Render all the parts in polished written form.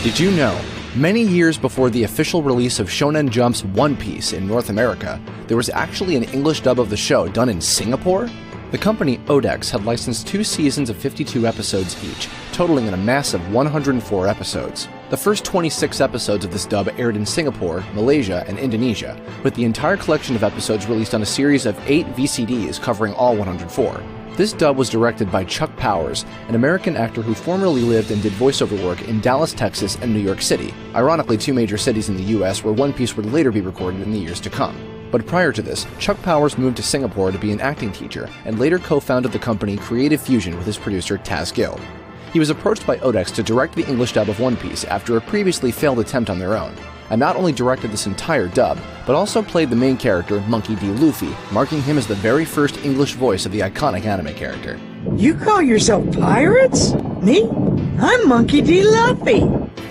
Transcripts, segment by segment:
Did you know? Many years before the official release of Shonen Jump's One Piece in North America, there was actually an English dub of the show done in Singapore? The company Odex had licensed 2 seasons of 52 episodes each, totaling in a massive 104 episodes. The first 26 episodes of this dub aired in Singapore, Malaysia, and Indonesia, with the entire collection of episodes released on a series of 8 VCDs covering all 104. This dub was directed by Chuck Powers, an American actor who formerly lived and did voiceover work in Dallas, Texas, and New York City, ironically 2 major cities in the US where One Piece would later be recorded in the years to come. But prior to this, Chuck Powers moved to Singapore to be an acting teacher, and later co-founded the company Creative Fusion with his producer Taz Gill. He was approached by Odex to direct the English dub of One Piece after a previously failed attempt on their own, and not only directed this entire dub, but also played the main character, Monkey D. Luffy, marking him as the very first English voice of the iconic anime character. You call yourself pirates? Me? I'm Monkey D. Luffy.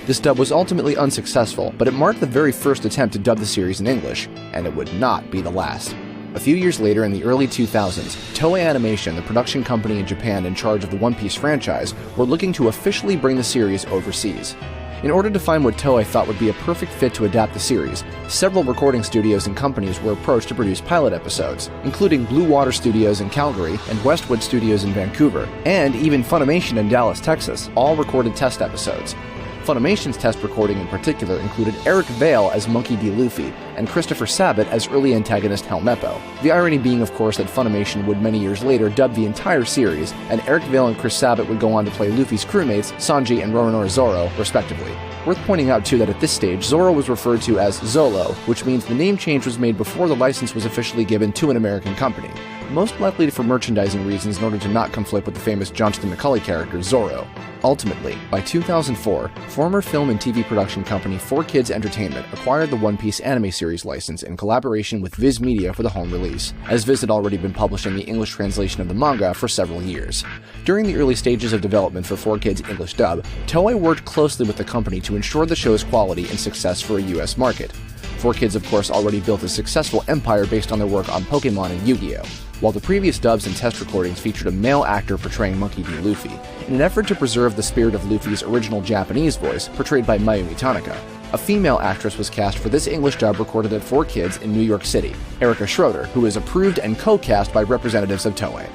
This dub was ultimately unsuccessful, but it marked the very first attempt to dub the series in English, and it would not be the last. A few years later, in the early 2000s, Toei Animation, the production company in Japan in charge of the One Piece franchise, were looking to officially bring the series overseas. In order to find what Toei thought would be a perfect fit to adapt the series, several recording studios and companies were approached to produce pilot episodes, including Blue Water Studios in Calgary and Westwood Studios in Vancouver, and even Funimation in Dallas, Texas, all recorded test episodes. Funimation's test recording in particular included Eric Vale as Monkey D. Luffy and Christopher Sabat as early antagonist Helmeppo. The irony being, of course, that Funimation would many years later dub the entire series, and Eric Vale and Chris Sabat would go on to play Luffy's crewmates, Sanji and Roronoa Zoro, respectively. Worth pointing out, too, that at this stage, Zoro was referred to as Zolo, which means the name change was made before the license was officially given to an American company, most likely for merchandising reasons in order to not conflict with the famous Johnston McCulley character, Zorro. Ultimately, by 2004, former film and TV production company 4Kids Entertainment acquired the One Piece anime series license in collaboration with Viz Media for the home release, as Viz had already been publishing the English translation of the manga for several years. During the early stages of development for 4Kids English dub, Toei worked closely with the company to ensure the show's quality and success for a US market. 4Kids, of course, already built a successful empire based on their work on Pokemon and Yu-Gi-Oh! While the previous dubs and test recordings featured a male actor portraying Monkey D. Luffy, in an effort to preserve the spirit of Luffy's original Japanese voice, portrayed by Mayumi Tanaka, a female actress was cast for this English dub recorded at 4Kids in New York City, Erica Schroeder, who is approved and co-cast by representatives of Toei.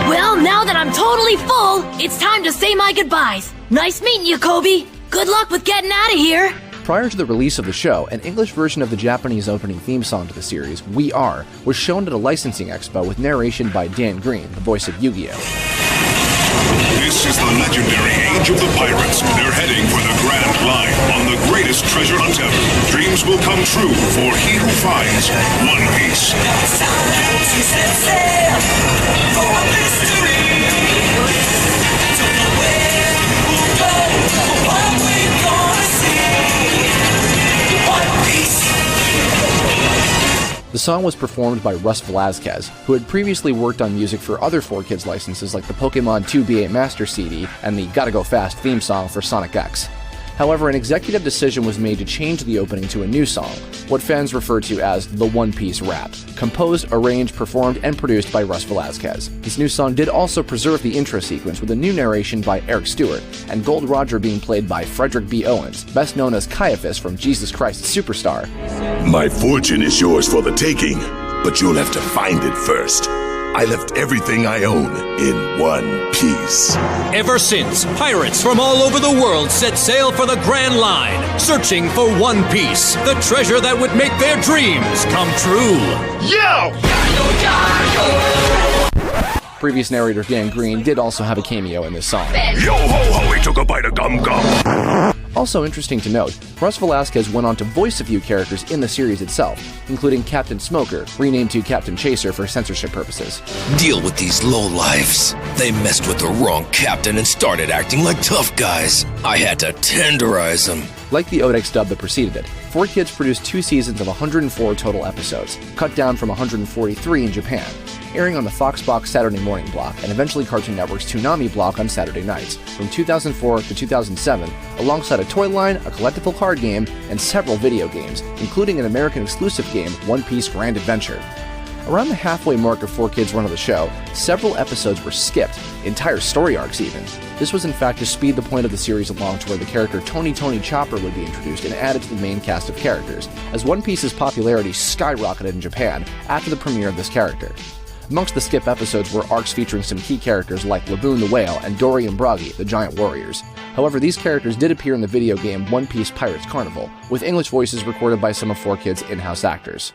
Well, now that I'm totally full, it's time to say my goodbyes. Nice meeting you, Kobe. Good luck with getting out of here. Prior to the release of the show, an English version of the Japanese opening theme song to the series, We Are, was shown at a licensing expo with narration by Dan Green, the voice of Yu-Gi-Oh! This is the legendary Age of the Pirates. They're heading for the Grand Line on the greatest treasure hunt ever. Dreams will come true for he who finds One Piece. The song was performed by Russ Velazquez, who had previously worked on music for other 4Kids licenses like the Pokemon 2BA Master CD and the Gotta Go Fast theme song for Sonic X. However, an executive decision was made to change the opening to a new song, what fans refer to as the One Piece Rap, composed, arranged, performed, and produced by Russ Velazquez. This new song did also preserve the intro sequence with a new narration by Eric Stuart, and Gold Roger being played by Frederick B. Owens, best known as Caiaphas from Jesus Christ Superstar. My fortune is yours for the taking, but you'll have to find it first. I left everything I own in one piece. Ever since, pirates from all over the world set sail for the Grand Line, searching for One Piece, the treasure that would make their dreams come true. Yo! Previous narrator Dan Green did also have a cameo in this song. Yo ho ho, he took a bite of gum gum. Also interesting to note, Russ Velazquez went on to voice a few characters in the series itself, including Captain Smoker, renamed to Captain Chaser for censorship purposes. Deal with these lowlifes. They messed with the wrong captain and started acting like tough guys. I had to tenderize them. Like the Odex dub that preceded it, 4Kids produced 2 seasons of 104 total episodes, cut down from 143 in Japan, airing on the Fox Box Saturday morning block and eventually Cartoon Network's Toonami block on Saturday nights, from 2004 to 2007, alongside a toy line, a collectible card game, and several video games, including an American exclusive game, One Piece Grand Adventure. Around the halfway mark of 4Kids' run of the show, several episodes were skipped, entire story arcs even. This was in fact to speed the point of the series along to where the character Tony Chopper would be introduced and added to the main cast of characters, as One Piece's popularity skyrocketed in Japan after the premiere of this character. Amongst the skip episodes were arcs featuring some key characters like Laboon the Whale and Dory and Bragi, the Giant Warriors. However, these characters did appear in the video game One Piece Pirates Carnival, with English voices recorded by some of 4Kids' in-house actors.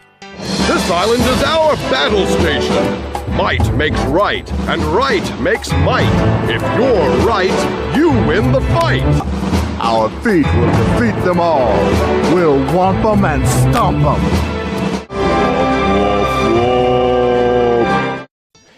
This island is our battle station. Might makes right, and right makes might. If you're right, you win the fight. Our feet will defeat them all. We'll whomp them and stomp them.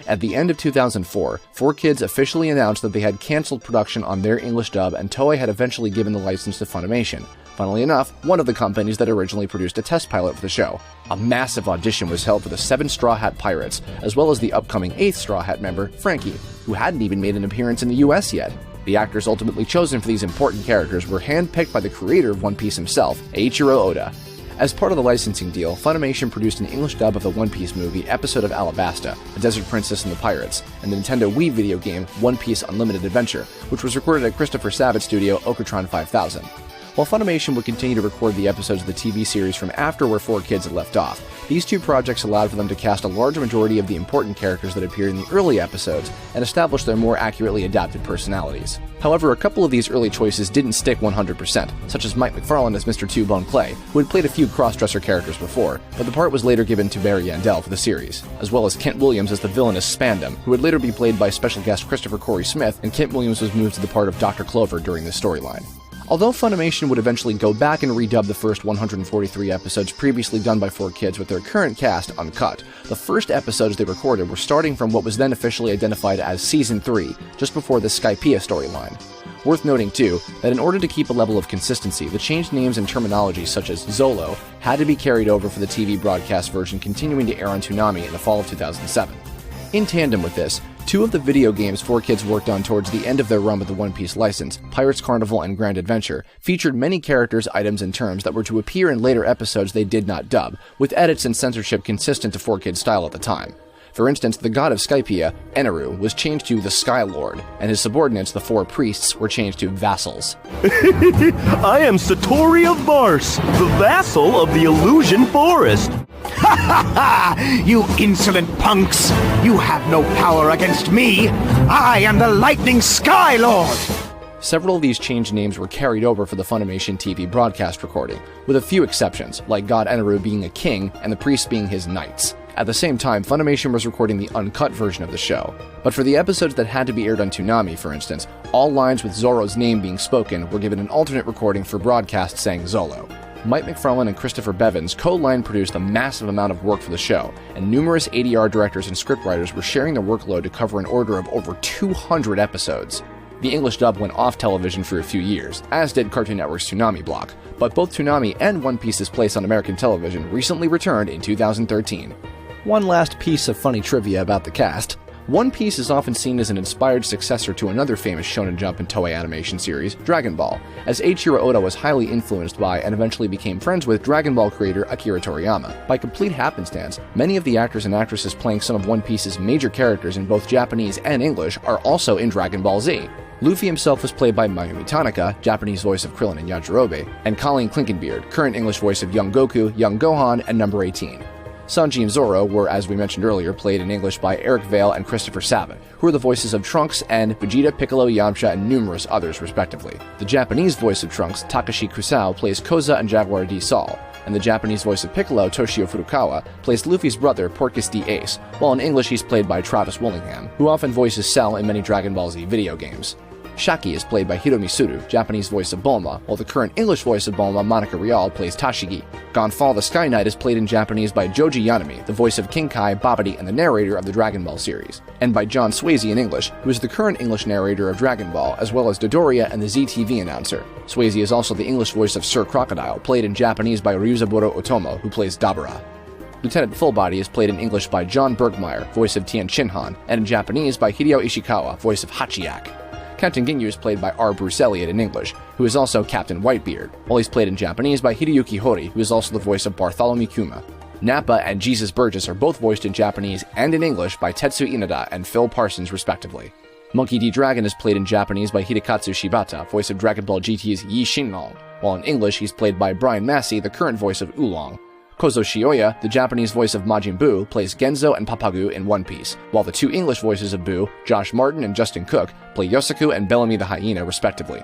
At the end of 2004, 4Kids officially announced that they had cancelled production on their English dub, and Toei had eventually given the license to Funimation. Funnily enough, one of the companies that originally produced a test pilot for the show. A massive audition was held for the 7 Straw Hat Pirates, as well as the upcoming 8th Straw Hat member, Frankie, who hadn't even made an appearance in the US yet. The actors ultimately chosen for these important characters were handpicked by the creator of One Piece himself, Eiichiro Oda. As part of the licensing deal, Funimation produced an English dub of the One Piece movie Episode of Alabasta, The Desert Princess and the Pirates, and the Nintendo Wii video game One Piece Unlimited Adventure, which was recorded at Christopher Sabat's studio Okatron 5000. While Funimation would continue to record the episodes of the TV series from after where 4Kids had left off, these two projects allowed for them to cast a large majority of the important characters that appeared in the early episodes and establish their more accurately adapted personalities. However, a couple of these early choices didn't stick 100%, such as Mike McFarlane as Mr. Two Bone Clay, who had played a few cross-dresser characters before, but the part was later given to Barry Yandell for the series, as well as Kent Williams as the villainous Spandam, who would later be played by special guest Christopher Corey Smith, and Kent Williams was moved to the part of Dr. Clover during this storyline. Although Funimation would eventually go back and redub the first 143 episodes previously done by 4Kids with their current cast uncut, the first episodes they recorded were starting from what was then officially identified as Season 3, just before the Skypiea storyline. Worth noting, too, that in order to keep a level of consistency, the changed names and terminology such as Zolo had to be carried over for the TV broadcast version continuing to air on Toonami in the fall of 2007. In tandem with this, 2 of the video games 4Kids worked on towards the end of their run with the One Piece license, Pirates Carnival and Grand Adventure, featured many characters, items, and terms that were to appear in later episodes they did not dub, with edits and censorship consistent to 4Kids style at the time. For instance, the god of Skypiea, Eneru, was changed to the Sky Lord, and his subordinates, the 4 priests, were changed to vassals. I am Satori of Mars, the vassal of the Illusion Forest. Ha ha ha! You insolent punks! You have no power against me! I am the Lightning Sky Lord! Several of these changed names were carried over for the Funimation TV broadcast recording, with a few exceptions, like God Eneru being a king and the priests being his knights. At the same time, Funimation was recording the uncut version of the show. But for the episodes that had to be aired on Toonami, for instance, all lines with Zoro's name being spoken were given an alternate recording for broadcast saying Zolo. Mike McFarlane and Christopher Bevins co-line produced a massive amount of work for the show, and numerous ADR directors and scriptwriters were sharing the workload to cover an order of over 200 episodes. The English dub went off television for a few years, as did Cartoon Network's Toonami block, but both Toonami and One Piece's place on American television recently returned in 2013. One last piece of funny trivia about the cast. One Piece is often seen as an inspired successor to another famous Shonen Jump and Toei animation series, Dragon Ball, as Eiichiro Oda was highly influenced by and eventually became friends with Dragon Ball creator Akira Toriyama. By complete happenstance, many of the actors and actresses playing some of One Piece's major characters in both Japanese and English are also in Dragon Ball Z. Luffy himself was played by Mayumi Tanaka, Japanese voice of Krillin and Yajirobe, and Colleen Clinkenbeard, current English voice of Young Goku, Young Gohan, and Number 18. Sanji and Zoro were, as we mentioned earlier, played in English by Eric Vale and Christopher Sabat, who are the voices of Trunks and Vegeta, Piccolo, Yamcha, and numerous others, respectively. The Japanese voice of Trunks, Takashi Kusao, plays Koza and Jaguar D. Saul, and the Japanese voice of Piccolo, Toshio Furukawa, plays Luffy's brother, Porcus D. Ace, while in English he's played by Travis Willingham, who often voices Cell in many Dragon Ball Z video games. Shaki is played by Hiromi Suru, Japanese voice of Bulma, while the current English voice of Bulma, Monica Rial, plays Tashigi. Gonfal the Sky Knight is played in Japanese by Joji Yanami, the voice of King Kai, Babidi, and the narrator of the Dragon Ball series, and by John Swayze in English, who is the current English narrator of Dragon Ball, as well as Dodoria and the ZTV announcer. Swayze is also the English voice of Sir Crocodile, played in Japanese by Ryuzaburo Otomo, who plays Dabura. Lieutenant Fullbody is played in English by John Bergmeyer, voice of Tien Shinhan, and in Japanese by Hideo Ishikawa, voice of Hachiyak. Captain Ginyu is played by R. Bruce Elliott in English, who is also Captain Whitebeard, while he's played in Japanese by Hideyuki Hori, who is also the voice of Bartholomew Kuma. Nappa and Jesus Burgess are both voiced in Japanese and in English by Tetsu Inada and Phil Parsons, respectively. Monkey D. Dragon is played in Japanese by Hidekatsu Shibata, voice of Dragon Ball GT's Yi Shinlong, while in English he's played by Bryan Massey, the current voice of Oolong. Kozo Shioya, the Japanese voice of Majin Buu, plays Genzo and Papagu in One Piece, while the two English voices of Buu, Josh Martin and Justin Cook, play Yosaku and Bellamy the Hyena, respectively.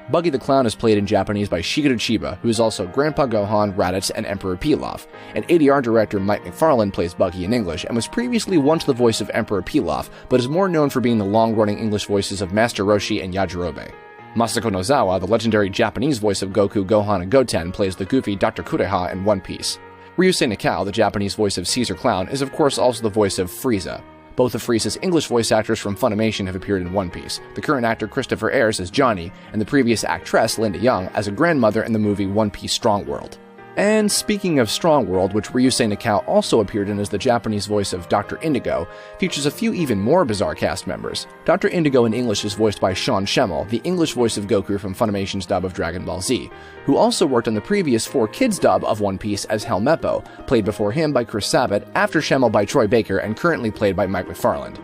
Buggy the Clown is played in Japanese by Shigeru Chiba, who is also Grandpa Gohan, Raditz, and Emperor Pilaf, and ADR director Mike McFarlane plays Buggy in English and was previously once the voice of Emperor Pilaf, but is more known for being the long-running English voices of Master Roshi and Yajirobe. Masako Nozawa, the legendary Japanese voice of Goku, Gohan, and Goten, plays the goofy Dr. Kureha in One Piece. Ryusei Nakao, the Japanese voice of Caesar Clown, is of course also the voice of Frieza. Both of Frieza's English voice actors from Funimation have appeared in One Piece, the current actor Christopher Ayres as Johnny, and the previous actress Linda Young as a grandmother in the movie One Piece Strong World. And speaking of Strong World, which Ryusei Nakao also appeared in as the Japanese voice of Dr. Indigo, features a few even more bizarre cast members. Dr. Indigo in English is voiced by Sean Schemmel, the English voice of Goku from Funimation's dub of Dragon Ball Z, who also worked on the previous 4Kids dub of One Piece as Hell Meppo, played before him by Chris Sabat, after Schemmel by Troy Baker, and currently played by Mike McFarland.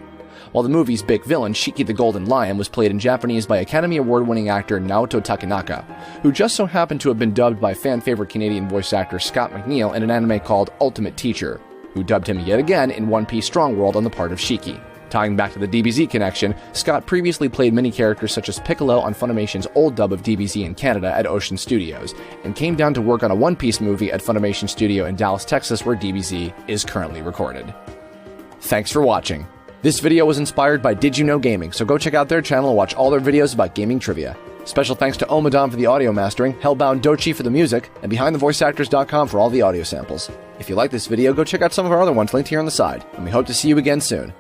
While the movie's big villain, Shiki the Golden Lion, was played in Japanese by Academy Award-winning actor Naoto Takenaka, who just so happened to have been dubbed by fan-favorite Canadian voice actor Scott McNeil in an anime called Ultimate Teacher, who dubbed him yet again in One Piece Strong World on the part of Shiki. Tying back to the DBZ connection, Scott previously played many characters such as Piccolo on Funimation's old dub of DBZ in Canada at Ocean Studios, and came down to work on a One Piece movie at Funimation Studio in Dallas, Texas, where DBZ is currently recorded. Thanks for watching. This video was inspired by Did You Know Gaming, so go check out their channel and watch all their videos about gaming trivia. Special thanks to Omahdon for the audio mastering, HellboundDochi for the music, and BehindTheVoiceActors.com for all the audio samples. If you like this video, go check out some of our other ones linked here on the side, and we hope to see you again soon.